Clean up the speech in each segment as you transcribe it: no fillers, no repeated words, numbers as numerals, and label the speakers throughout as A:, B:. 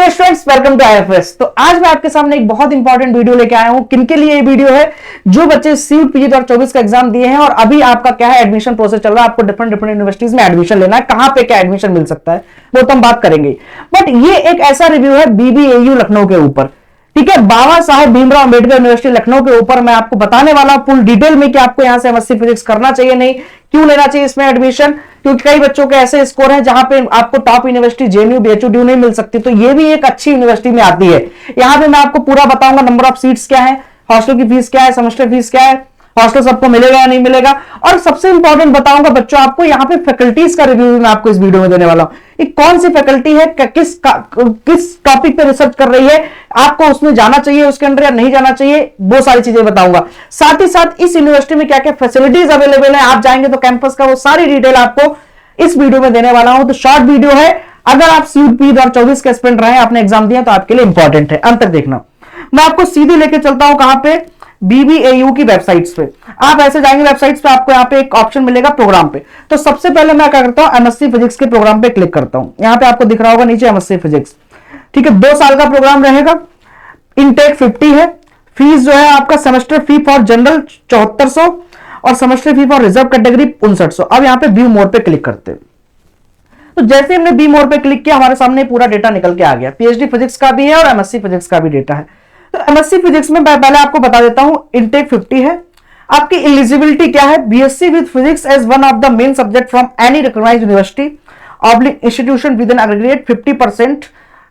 A: Dear students, welcome to IFS. तो आज मैं आपके सामने एक बहुत इंपॉर्टेंट वीडियो लेके आया हूं। किनके लिए ये वीडियो है? जो बच्चे सीयूट पीजी 2024 का एग्जाम दिए हैं और अभी आपका क्या है एडमिशन प्रोसेस चल रहा है, आपको डिफरेंट यूनिवर्सिटीज में एडमिशन लेना है, कहां पे क्या एडमिशन मिल सकता है वो तो हम बात करेंगे। बट ये एक ऐसा रिव्यू है बीबीएयू लखनऊ के ऊपर, ठीक है, बाबा साहेब भीमराव अंबेडकर यूनिवर्सिटी लखनऊ के ऊपर मैं आपको बताने वाला हूं फुल डिटेल में कि आपको यहां से एमएससी फिजिक्स करना चाहिए, नहीं क्यों लेना चाहिए इसमें एडमिशन, क्योंकि कई बच्चों के ऐसे स्कोर हैं जहां पे आपको टॉप यूनिवर्सिटी जेएनयू बीएचयू नहीं मिल सकती, तो ये भी एक अच्छी यूनिवर्सिटी में आती है। यहां पे मैं आपको पूरा बताऊंगा नंबर ऑफ सीट्स क्या है, हॉस्टल की फीस क्या है, सेमेस्टर फीस क्या है, हॉस्टल सबको मिलेगा या नहीं मिलेगा, और सबसे इंपॉर्टेंट बताऊंगा बच्चों आपको यहाँ पे फैकल्टीज का रिव्यू मैं आपको इस वीडियो में देने वाला हूं। कौन सी फैकल्टी है, किस टॉपिक पे रिसर्च कर रही है, आपको उसमें जाना चाहिए उसके अंदर या नहीं जाना चाहिए, वो सारी चीजें बताऊंगा। साथ ही साथ इस यूनिवर्सिटी में क्या क्या फैसिलिटीज अवेलेबल है, आप जाएंगे तो कैंपस का वो सारी डिटेल आपको इस वीडियो में देने वाला हूं। तो शॉर्ट वीडियो है, अगर आप सीयूट पीजी 2024 के एस्पिरेंट रहे, आपने एग्जाम दिया तो आपके लिए इंपॉर्टेंट है, अंत तक देखना। मैं आपको सीधे लेके चलता हूं कहां पे, बीबीएयू की वेबसाइट्स पे। आप ऐसे जाएंगे वेबसाइट्स पे, आपको यहाँ पे एक ऑप्शन मिलेगा प्रोग्राम पे। तो सबसे पहले मैं क्या करता हूँ, एमएससी फिजिक्स के प्रोग्राम पे क्लिक करता हूँ। यहाँ पे आपको दिख रहा होगा नीचे एमएससी फिजिक्स, ठीक है, 2 साल का प्रोग्राम रहेगा, इनटेक 50 है, फीस जो है आपका सेमेस्टर फी फॉर जनरल 7400 और semester fee for reserve category 6500। अब यहाँ पे व्यू मोर पे क्लिक करते हैं, तो जैसे हमने व्यू मोर पे क्लिक किया हमारे सामने पूरा डेटा निकल के आ गया। पीएचडी फिजिक्स का भी है और एमएससी फिजिक्स का भी डेटा है। तो एमएससी फिजिक्स में मैं पहले आपको बता देता हूं, इनटेक 50 है, आपकी एलिजिबिलिटी क्या है, BSc with physics as one of the main subject from any recognised university oblique institution with an aggregate 50%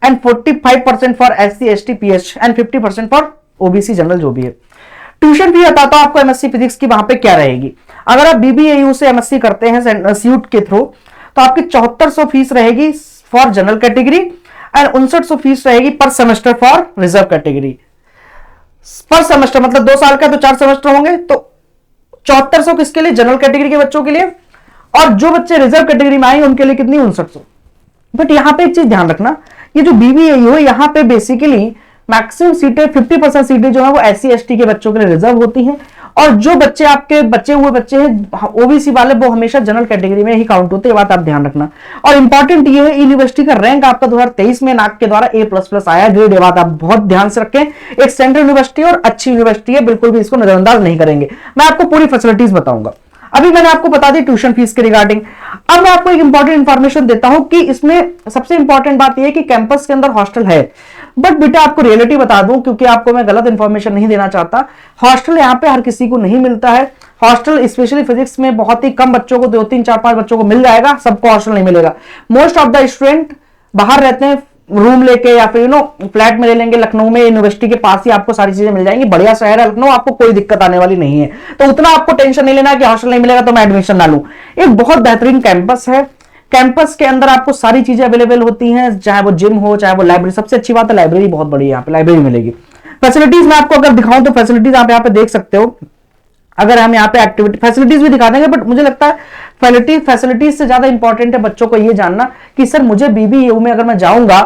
A: and 45% for SC ST PH and 50% for OBC general जो भी है। ट्यूशन फी बताता हूं आपको एमएससी फिजिक्स की वहां पे क्या रहेगी। अगर आप बीबीएयू से एमएससी करते हैं सीयूट के थ्रू तो आपकी 7400 फीस रहेगी for general category and 5900 fees रहेगी पर सेमेस्टर फॉर रिजर्व कैटेगरी। पर सेमेस्टर मतलब 2 साल का तो 4 सेमेस्टर होंगे, तो 7400 किसके लिए, जनरल कैटेगरी के बच्चों के लिए, और जो बच्चे रिजर्व कैटेगरी में आए उनके लिए कितनी, 5900। बट यहां पे एक चीज ध्यान रखना, ये जो बीबीएयू है यहां पे बेसिकली मैक्सिमम सीटें 50% सीटें जो है वो एससी एसटी के बच्चों के लिए रिजर्व होती हैं, और जो बच्चे आपके बचे हुए बच्चे हैं ओबीसी वाले वो हमेशा जनरल कैटेगरी में ही काउंट होते हैं, बात आप ध्यान रखना। और इंपॉर्टेंट ये है यूनिवर्सिटी का रैंक आपका 2023 में नाक के द्वारा A++ आया, ग्रेड ए, बात आप बहुत ध्यान से रखें। एक सेंट्रल यूनिवर्सिटी और अच्छी यूनिवर्सिटी है, बिल्कुल भी इसको नजरअंदाज नहीं करेंगे। मैं आपको पूरी फैसिलिटीज बताऊंगा। अभी मैंने आपको बता दी ट्यूशन फीस के रिगार्डिंग। अब मैं आपको एक इंपॉर्टेंट इंफॉर्मेशन देता हूं कि इसमें सबसे इंपॉर्टेंट बात यह है कि कैंपस के अंदर हॉस्टल है, बट बेटा आपको रियलिटी बता दूं क्योंकि आपको मैं गलत इंफॉर्मेशन नहीं देना चाहता। हॉस्टल यहां पे हर किसी को नहीं मिलता है। हॉस्टल स्पेशली फिजिक्स में बहुत ही कम बच्चों को, 2, 3, 4, 5 बच्चों को मिल जाएगा, सबको हॉस्टल नहीं मिलेगा। मोस्ट ऑफ द स्टूडेंट बाहर रहते हैं, रूम लेके या फिर फ्लैट में ले लेंगे। लखनऊ में यूनिवर्सिटी के पास ही आपको सारी चीजें मिल जाएंगी, बढ़िया शहर है लखनऊ, आपको कोई दिक्कत आने वाली नहीं है। तो उतना आपको टेंशन नहीं लेना कि हॉस्टल नहीं मिलेगा तो मैं एडमिशन ना लूं। एक बहुत बेहतरीन कैंपस है, कैंपस के अंदर आपको सारी चीजें अवेलेबल होती हैं, चाहे वो जिम हो चाहे वो लाइब्रेरी। सबसे अच्छी बात है लाइब्रेरी बहुत बड़ी है, यहाँ पे लाइब्रेरी मिलेगी। फैसिलिटीज मैं आपको अगर दिखाऊं तो फैसिलिटीज आप यहाँ पे देख सकते हो। अगर हम यहाँ पे एक्टिविटी फैसिलिटीज भी दिखा देंगे, बट मुझे लगता है फैसिलिटीज से ज्यादा इंपॉर्टेंट है बच्चों को ये जानना कि सर मुझे बीबीएयू में अगर मैं जाऊंगा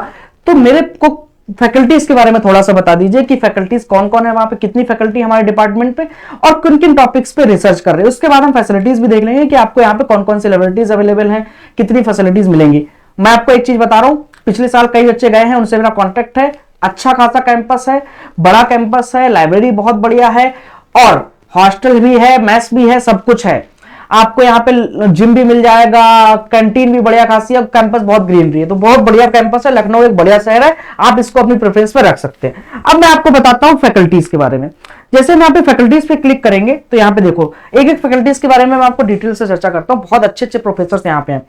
A: तो मेरे को फैकल्टीज के बारे में थोड़ा सा बता दीजिए कि फैकल्टीज कौन कौन है वहां पे, कितनी फैकल्टी हमारे डिपार्टमेंट पे और किन किन टॉपिक्स पे रिसर्च कर रहे हैं। उसके बाद हम फैसिलिटीज भी देख लेंगे कि आपको यहाँ पे कौन कौन सी लेबोरेटरीज अवेलेबल हैं, कितनी फैसिलिटीज मिलेंगी। मैं आपको एक चीज बता रहा हूं, पिछले साल कई बच्चे गए हैं, उनसे मेरा कॉन्टेक्ट है, अच्छा खासा कैंपस है, बड़ा कैंपस है, लाइब्रेरी बहुत बढ़िया है और हॉस्टल भी है, मेस भी है, सब कुछ है। आपको यहाँ पे जिम भी मिल जाएगा, कैंटीन भी बढ़िया खासी है, कैंपस बहुत ग्रीनरी है, तो बहुत बढ़िया कैंपस है। लखनऊ एक बढ़िया शहर है, आप इसको अपनी प्रेफरेंस पे रख सकते हैं। अब मैं आपको बताता हूँ फैकल्टीज के बारे में। जैसे हम यहाँ पे फैकल्टीज पे क्लिक करेंगे तो यहाँ पे देखो एक एक फैकल्टीज के बारे में मैं आपको डिटेल से चर्चा करता हूँ। बहुत अच्छे अच्छे प्रोफेसर यहाँ पे हैं।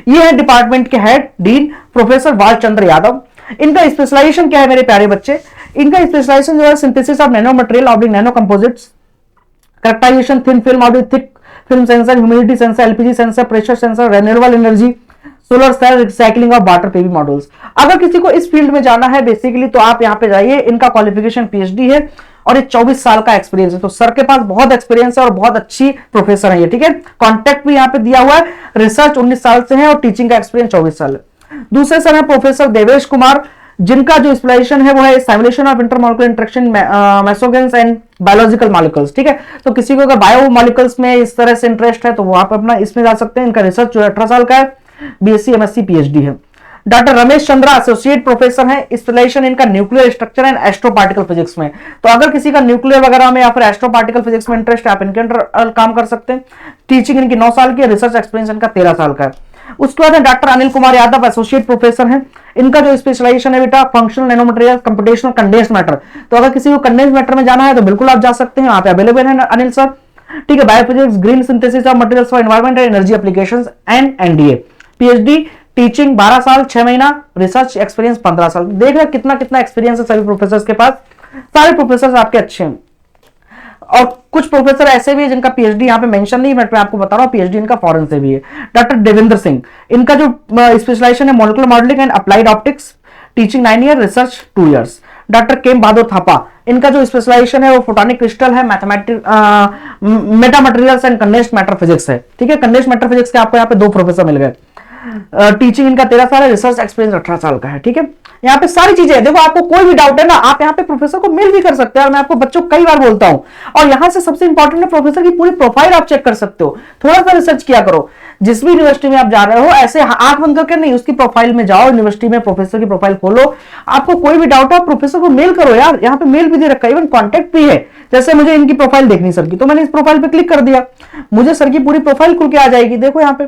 A: ये है डिपार्टमेंट के head dean professor Balchandra Yadav. इनका स्पेशलाइजेशन क्या है मेरे प्यारे बच्चे, इनका स्पेशलाइजेशन जो है synthesis of nano material oblique nano composites, characterisation thin film oblique thick film sensor, humidity sensor, LPG sensor, pressure sensor, renewable energy, solar cell, recycling of water PV models. अगर किसी को इस फील्ड में जाना है basically तो आप यहाँ पे जाइए। इनका क्वालिफिकेशन पीएचडी है और ये 24 साल का एक्सपीरियंस है, तो सर के पास बहुत एक्सपीरियंस है और बहुत अच्छी प्रोफेसर है ये, ठीक है। कॉन्टैक्ट भी यहाँ पे दिया हुआ है, रिसर्च 19 साल से है और टीचिंग का एक्सपीरियंस 24 साल है। दूसरे सर है प्रोफेसर देवेश कुमार, जिनका जो स्पेशलाइजेशन है वो है simulation of intermolecular interaction mesogens and biological molecules, ठीक है। तो किसी को अगर बायोमॉलिक्यूल्स में इस तरह से इंटरेस्ट है तो वो आप अपना इसमें जा सकते हैं। इनका रिसर्च जो 18 साल का है, बीएससी एमएससी पीएचडी है। Doctor Ramesh Chandra associate professor हैं, स्पेशलाइजेशन इनका nuclear structure and astro particle physics में। तो अगर किसी का न्यूक्लियर वगैरह में या फिर एस्ट्रो पार्टिकल फिजिक्स में इंटरेस्ट है, आप इनके अंडर काम कर सकते हैं। टीचिंग इनकी 9 साल की है, रिसर्च एक्सपीरियंस इनका 13 साल का है। उसके बाद doctor Anil Kumar Yadav associate professor हैं, इनका जो स्पेशलाइजेशन है बेटा functional nano material computational condensed matter. तो अगर किसी को कंडेंस्ड मैटर में जाना है तो बिल्कुल आप जा सकते हैं, यहाँ पे अवेलेबल है अनिल सर। ठीक है, biophysics, green synthesis of materials for environment and energy applications and NDA, PhD, teaching 12 साल 6 महीना, रिसर्च एक्सपीरियंस 15 साल। देख रहे कितना कितना एक्सपीरियंस है सभी प्रोफेसर के पास। सारे प्रोफेसर आपके अच्छे हैं, और कुछ प्रोफेसर ऐसे भी है जिनका पीएचडी यहाँ पे मेंशन नहीं, बट मैं आपको बता रहा हूँ पीएचडी इनका फॉरेन से भी है। डॉक्टर देवेंद्र सिंह, इनका जो स्पेशलाइजेशन है molecular modelling and applied optics, teaching 9 year, research 2 years. Doctor Khem Bahadur Thapa, इनका जो स्पेशलाइजेशन है वो फोटोनिक क्रिस्टल है, metamaterials and condensed matter physics है। ठीक है, कंडेंस्ड मैटर फिजिक्स के आपको यहाँ पे 2 प्रोफेसर मिल गए। टीचिंग इनका 13 साल है, रिसर्च एक्सपीरियंस 18 साल का है। ठीक है, यहाँ पे सारी चीजें है। देखो आपको कोई भी डाउट है ना, आप यहाँ पे प्रोफेसर को मेल भी कर सकते हैं, और मैं आपको बच्चों को कई बार बोलता हूं। और यहाँ से सबसे इंपॉर्टेंट है प्रोफेसर की पूरी प्रोफाइल आप चेक कर सकते हो। थोड़ा सा रिसर्च किया करो, जिस भी यूनिवर्सिटी में आप जा रहे हो ऐसे आंख बंद करके नहीं, उसकी प्रोफाइल में जाओ, यूनिवर्सिटी में प्रोफेसर की प्रोफाइल खोलो। आपको कोई भी डाउट है आप प्रोफेसर को मेल करो यार, यहाँ पे मेल भी दे रखा है, इवन कॉन्टेक्ट भी है। जैसे मुझे इनकी प्रोफाइल देखनी सर की, तो मैंने इस प्रोफाइल पे क्लिक कर दिया, मुझे सर की पूरी प्रोफाइल खुल के आ जाएगी। देखो यहाँ पे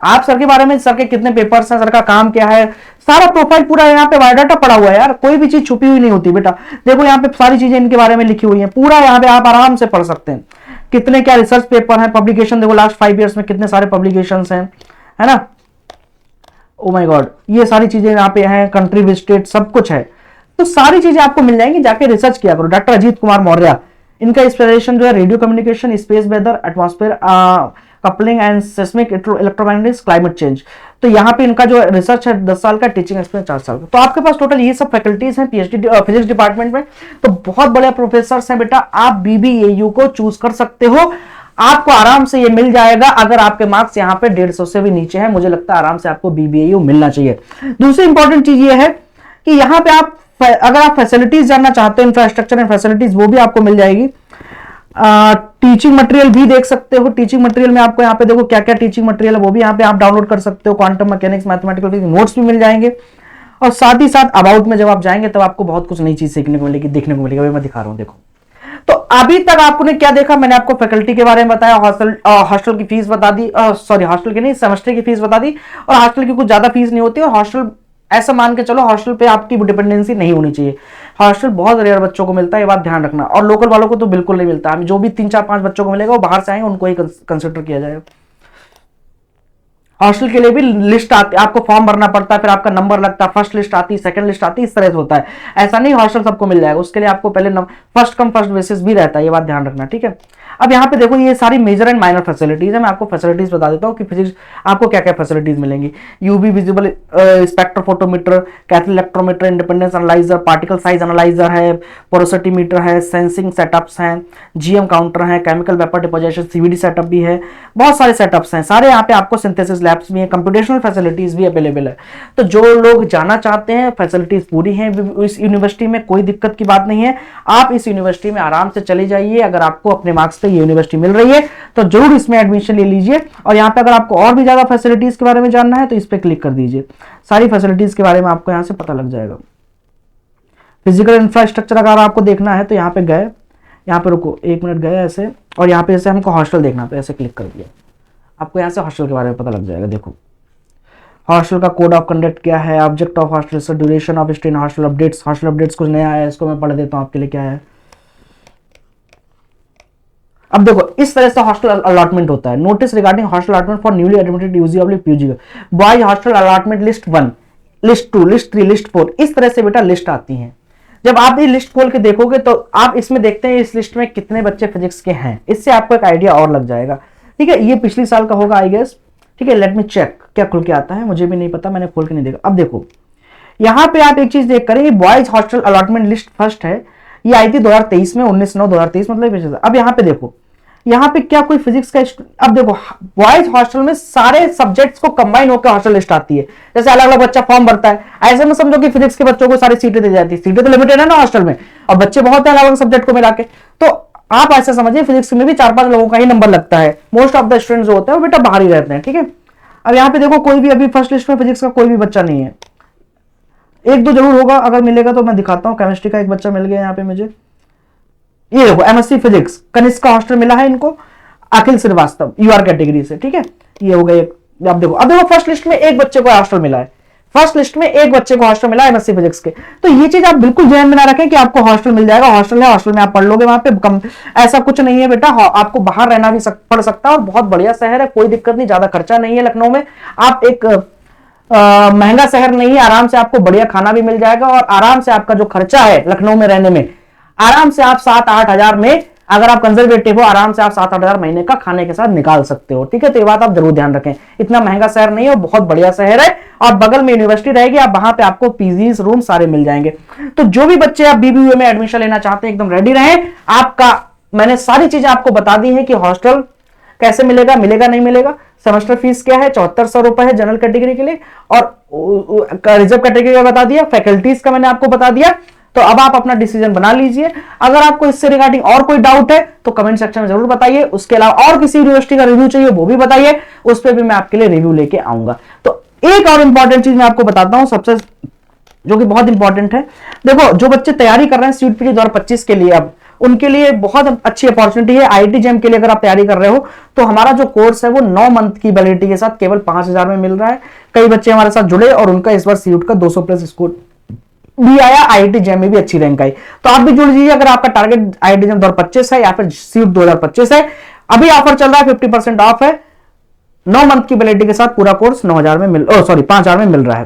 A: आप सर के बारे में, सर के कितने पेपर्स हैं, सर का काम क्या है, सारा प्रोफाइल पूरा यहाँ पे बायोडाटा पड़ा हुआ है यार, कोई भी चीज छुपी हुई नहीं होती बेटा। देखो यहाँ पे सारी चीजें इनके बारे में लिखी हुई हैं, पूरा यहाँ पे आप आराम से पढ़ सकते हैं। कितने क्या रिसर्च पेपर हैं, पब्लिकेशन देखो लास्ट 5 ईयर्स में कितने सारे पब्लिकेशन हैं, है ना। ओ माय गॉड, ये सारी चीजें यहाँ पे हैं, कंट्री विजिटेड सब कुछ है। तो सारी चीजें आपको मिल जाएंगी, जाके रिसर्च किया करो। डॉक्टर अजीत कुमार मौर्य, इनका स्पेशलाइजेशन जो है radio communication, space weather, atmosphere coupling and seismic electromagnetics, climate change. तो यहाँ पे इनका जो रिसर्च है 10 साल का, टीचिंग एक्सपीरियंस 4 साल का। तो आपके पास टोटल ये सब फैकल्टीज हैं पीएचडी फिजिक्स डिपार्टमेंट में। तो बहुत बड़े प्रोफेसर हैं बेटा, आप बीबीएयू को चूज कर सकते हो, आपको आराम से ये मिल जाएगा। अगर आपके मार्क्स यहाँ पे 150 से भी नीचे हैं, मुझे लगता है आराम से आपको बीबीएयू मिलना चाहिए। दूसरी इंपॉर्टेंट चीज ये है कि यहाँ पे आप अगर आप फैसिलिटीज जानना चाहते हो, इंफ्रास्ट्रक्चर एंड फैसिलिटीज, वो भी आपको मिल जाएगी। टीचिंग मटेरियल भी देख सकते हो, टीचिंग मटेरियल में आपको यहाँ पे देखो क्या क्या टीचिंग मटेरियल है, वो भी यहाँ पे आप डाउनलोड कर सकते हो। Quantum mechanics, mathematical physics notes भी मिल जाएंगे। और साथ ही साथ अबाउट में जब आप जाएंगे तब आपको बहुत कुछ नई चीज सीखने को मिलेगी, देखने को मिलेगी। मैं दिखा रहा हूँ, देखो। तो अभी तक आपने क्या देखा, मैंने आपको फैकल्टी के बारे में बताया, हॉस्टल की फीस बता दी, सॉरी हॉस्टल की नहीं, सेमेस्टर की फीस बता दी। और हॉस्टल की कुछ ज्यादा फीस नहीं होती, और हॉस्टल ऐसा मान के चलो हॉस्टल पे आपकी डिपेंडेंसी नहीं होनी चाहिए। हॉस्टल बहुत रेयर बच्चों को मिलता है, ये बात ध्यान रखना। और लोकल वालों को तो बिल्कुल नहीं मिलता। जो भी 3 4 5 बच्चों को मिलेगा वो बाहर से आएंगे, उनको ही कंसिडर किया जाएगा। हॉस्टल के लिए भी लिस्ट आती है, आपको फॉर्म भरना पड़ता है, फिर आपका नंबर लगता है, फर्स्ट लिस्ट आती है, सेकंड लिस्ट आती है, इस तरह से होता है। ऐसा नहीं हॉस्टल सबको मिल जाएगा, उसके लिए आपको पहले फर्स्ट कम फर्स्ट बेसिस भी रहता है, ये बात ध्यान रखना, ठीक है। अब यहाँ पे देखो ये सारी मेजर एंड माइनर फैसिलिटीज है। मैं आपको फैसिलिटीज बता देता हूँ कि फिजिक्स आपको क्या क्या फैसिलिटीज मिलेंगी। UV visible spectrophotometer, cathode electrometer, independence analyser, particle size analyser है, पोरोसिटी मीटर है, सेंसिंग सेटअप्स हैं, जीएम काउंटर है, chemical vapour deposition, CVD setup भी है, बहुत सारे सेटअप्स हैं सारे। यहाँ पे आपको सिंथेसिस लैब्स भी है, कंप्यूटेशनल फैसिलिटीज भी अवेलेबल है। तो जो लोग जाना चाहते हैं, फैसिलिटीज पूरी हैं इस यूनिवर्सिटी में, कोई दिक्कत की बात नहीं है। आप इस यूनिवर्सिटी में आराम से चले जाइए। अगर आपको अपने मार्क्स ये यूनिवर्सिटी मिल रही है तो जरूर इसमें एडमिशन ले लीजिए। और यहाँ पे अगर आपको और भी ज्यादा फैसिलिटीज के बारे में जानना है तो इस पे क्लिक कर दीजिए, सारी फैसिलिटीज के बारे में आपको यहाँ से पता लग जाएगा। फिजिकल इंफ्रास्ट्रक्चर अगर आपको देखना है तो यहाँ पे गए, यहाँ पे रुको 1 मिनट, गए ऐसे, और यहाँ पे जैसे हमको हॉस्टल देखना तो ऐसे क्लिक कर दिया, आपको यहाँ से हॉस्टल के बारे में पता लग जाएगा। देखो हॉस्टल का कोड ऑफ कंडक्ट क्या है, object of hostel, duration of stay, hostel updates. Hostel updates कुछ नया है, इसको मैं पढ़ देता हूँ आपके लिए क्या है। अब देखो इस तरह से हॉस्टल अलॉटमेंट होता है। Notice regarding hostel allotment for newly admitted UG oblique PG, boys hostel allotment list 1, list 2, list 3, list 4, इस तरह से बेटा लिस्ट आती हैं। जब आप ये लिस्ट खोल के देखोगे तो आप इसमें देखते हैं इस लिस्ट में कितने बच्चे फिजिक्स के हैं, इससे आपको एक आइडिया और लग जाएगा, ठीक है। ये पिछले साल का होगा आई गेस, ठीक है। लेट मी चेक क्या खुल के आता है, मुझे भी नहीं पता, मैंने खोल के नहीं देखा। अब देखो यहाँ पे आप एक चीज देख करेंगे, boys hostel allotment list first है, ये आई थी 2023 में, 19/9/2023, मतलब। अब यहाँ पे देखो, यहाँ पे क्या कोई फिजिक्स का, अब देखो बॉयज हॉस्टल में सारे सब्जेक्ट्स को कंबाइन होकर हॉस्टल लिस्ट आती है। जैसे अलग अलग बच्चा फॉर्म भरता है, ऐसे में समझो कि फिजिक्स के बच्चों को सारी सीटें दी जाती है। सीटें तो लिमिटेड है ना हॉस्टल में, और बच्चे बहुत है अलग अलग सब्जेक्ट को मिला के। तो आप ऐसा समझिए फिजिक्स में भी 4-5 लोगों का ही नंबर लगता है। मोस्ट ऑफ द स्टूडेंट्स जो होते हैं वो बेटा बाहर ही रहते हैं, ठीक है। अब यहाँ पे देखो कोई भी अभी फर्स्ट लिस्ट में फिजिक्स का कोई भी बच्चा नहीं है, एक दो जरूर होगा, अगर मिलेगा तो मैं दिखाता हूँ। केमिस्ट्री का एक बच्चा मिल गया यहाँ पे मुझे, ये देखो एमएससी फिजिक्स कनिष्क का हॉस्टल मिला है इनको, अखिल श्रीवास्तव यूआर कैटेगरी से, ठीक है। ये हो गया, अब देखो फर्स्ट लिस्ट में एक बच्चे को हॉस्टल मिला है, फर्स्ट लिस्ट में एक बच्चे को हॉस्टल मिला है एमएससी फिजिक्स के। तो ये चीज आप बिल्कुल ध्यान में ना रखें कि आपको हॉस्टल मिल जाएगा, हॉस्टल है, हॉस्टल में आप पढ़ लोगे, वहां पे कम ऐसा कुछ नहीं है बेटा। आपको बाहर रहना भी पड़ सकता है, और बहुत बढ़िया शहर है, कोई दिक्कत नहीं, ज्यादा खर्चा नहीं है लखनऊ में। आप एक महंगा शहर नहीं है, आराम से आपको बढ़िया खाना भी मिल जाएगा, और आराम से आपका जो खर्चा है लखनऊ में रहने में, आराम से आप 7-8 हजार में, अगर आप कंजर्वेटिव हो, आराम से आप 7-8 हजार महीने का खाने के साथ निकाल सकते हो, ठीक है। तो ये बात आप जरूर ध्यान रखें, इतना महंगा शहर नहीं है, बहुत बढ़िया शहर है, और बगल में यूनिवर्सिटी रहेगी, आप वहां पे आपको पीजीज रूम सारे मिल जाएंगे। तो जो भी बच्चे आप बीबीए में एडमिशन लेना चाहते हैं, एकदम रेडी रहें। आपका मैंने सारी चीजें आपको बता दी है कि हॉस्टल कैसे मिलेगा, मिलेगा नहीं मिलेगा, सेमेस्टर फीस क्या है, 7400 रुपए है जनरल कैटेगरी के लिए, और रिजर्व कैटेगरी का बता दिया, फैकल्टीज का मैंने आपको बता दिया। तो अब आप अपना डिसीजन बना लीजिए। अगर आपको इससे रिगार्डिंग और कोई डाउट है तो कमेंट सेक्शन में जरूर बताइए। उसके अलावा और किसी यूनिवर्सिटी का रिव्यू चाहिए वो भी बताइए, उस पर भी मैं आपके लिए रिव्यू लेके आऊंगा। तो एक और इंपॉर्टेंट चीज मैं आपको बताता हूं, सबसे जो कि बहुत इंपॉर्टेंट है। देखो जो बच्चे तैयारी कर रहे हैं सीयूट पीजी 2025 के लिए, अब उनके लिए बहुत अच्छी अपॉर्चुनिटी है। आईआईटी जेम के लिए अगर आप तैयारी कर रहे हो तो हमारा जो कोर्स है वो 9 मंथ की वैलिडिटी के साथ केवल 5000 में मिल रहा है। कई बच्चे हमारे साथ जुड़े और उनका इस बार सीयूट का 200+ स्कोर भी आया, आईआईटी जेम में भी अच्छी रैंक आई। तो आप भी जुड़ जाइए अगर आपका टारगेट आईआईटी जेम 2025 है या फिर सीयूट 2025 है। अभी ऑफर चल रहा है, 50% ऑफ है, 9 मंथ की वैलिडिटी के साथ पूरा कोर्स 5000 में मिल रहा है।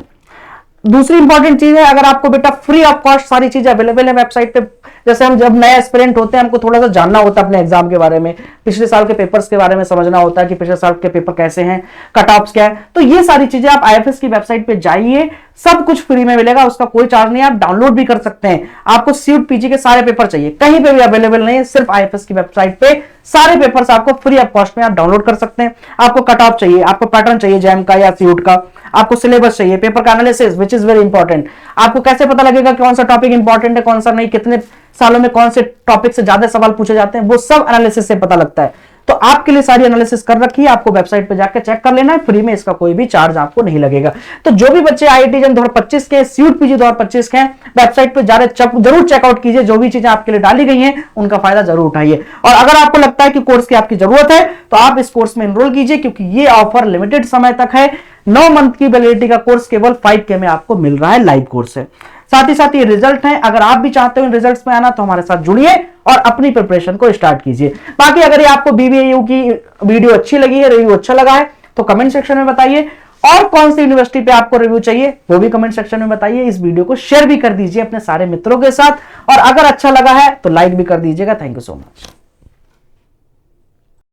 A: दूसरी इंपॉर्टेंट चीज है, अगर आपको बेटा फ्री ऑफ कॉस्ट सारी चीजें अवेलेबल है वेबसाइट पे। जैसे हम जब नए एस्पिरेंट होते हैं, हमको थोड़ा सा जानना होता है अपने एग्जाम के बारे में, पिछले साल के पेपर्स के बारे में समझना होता है कि पिछले साल के पेपर कैसे हैं, कट ऑफ्स क्या है। तो ये सारी चीजें आप आईएफएस की वेबसाइट पे जाइए, सब कुछ फ्री में मिलेगा, उसका कोई चार्ज नहीं है, आप डाउनलोड भी कर सकते हैं। आपको सीयूट पीजी के सारे पेपर चाहिए, कहीं पे भी अवेलेबल नहीं है, सिर्फ आईएफएस की वेबसाइट पे सारे पेपर्स आपको फ्री ऑफ कॉस्ट में आप डाउनलोड कर सकते हैं। आपको कट ऑफ चाहिए, आपको पैटर्न चाहिए जेम का या सीयूट का, आपको सिलेबस चाहिए, पेपर का analysis which is very important. आपको कैसे पता लगेगा कौन सा टॉपिक इंपॉर्टेंट है, कौन सा नहीं, कितने सालों में कौन से टॉपिक से ज्यादा सवाल पूछे जाते हैं, वो सब एनालिसिस से पता लगता है। तो आपके लिए सारी एनालिसिस कर रखी है, आपको वेबसाइट पे जाकर चेक कर लेना है, फ्री में, इसका कोई भी चार्ज आपको नहीं लगेगा। तो जो भी बच्चे आईआईटी जेम 2025 के, सीयूट पीजी 2025 के हैं, वेबसाइट पे जरूर चेकआउट कीजिए, जो भी चीजें आपके लिए डाली गई हैं उनका फायदा जरूर उठाइए। और अगर आपको लगता है कि कोर्स की आपकी जरूरत है तो आप इस कोर्स में एनरोल कीजिए, क्योंकि ये ऑफर लिमिटेड समय तक है। 9 मंथ की वैलिडिटी का कोर्स केवल 5K में आपको मिल रहा है, लाइव कोर्स है। साथ ही साथ ये रिजल्ट है, अगर आप भी चाहते हो इन रिजल्ट्स में आना तो हमारे साथ जुड़िए और अपनी प्रिपरेशन को स्टार्ट कीजिए। बाकी अगर ये आपको बीबीएयू की वीडियो अच्छी लगी है, रिव्यू अच्छा लगा है, तो कमेंट सेक्शन में बताइए। और कौन सी यूनिवर्सिटी पे आपको रिव्यू चाहिए वो भी कमेंट सेक्शन में बताइए। इस वीडियो को शेयर भी कर दीजिए अपने सारे मित्रों के साथ, और अगर अच्छा लगा है तो लाइक भी कर दीजिएगा। Thank you so much.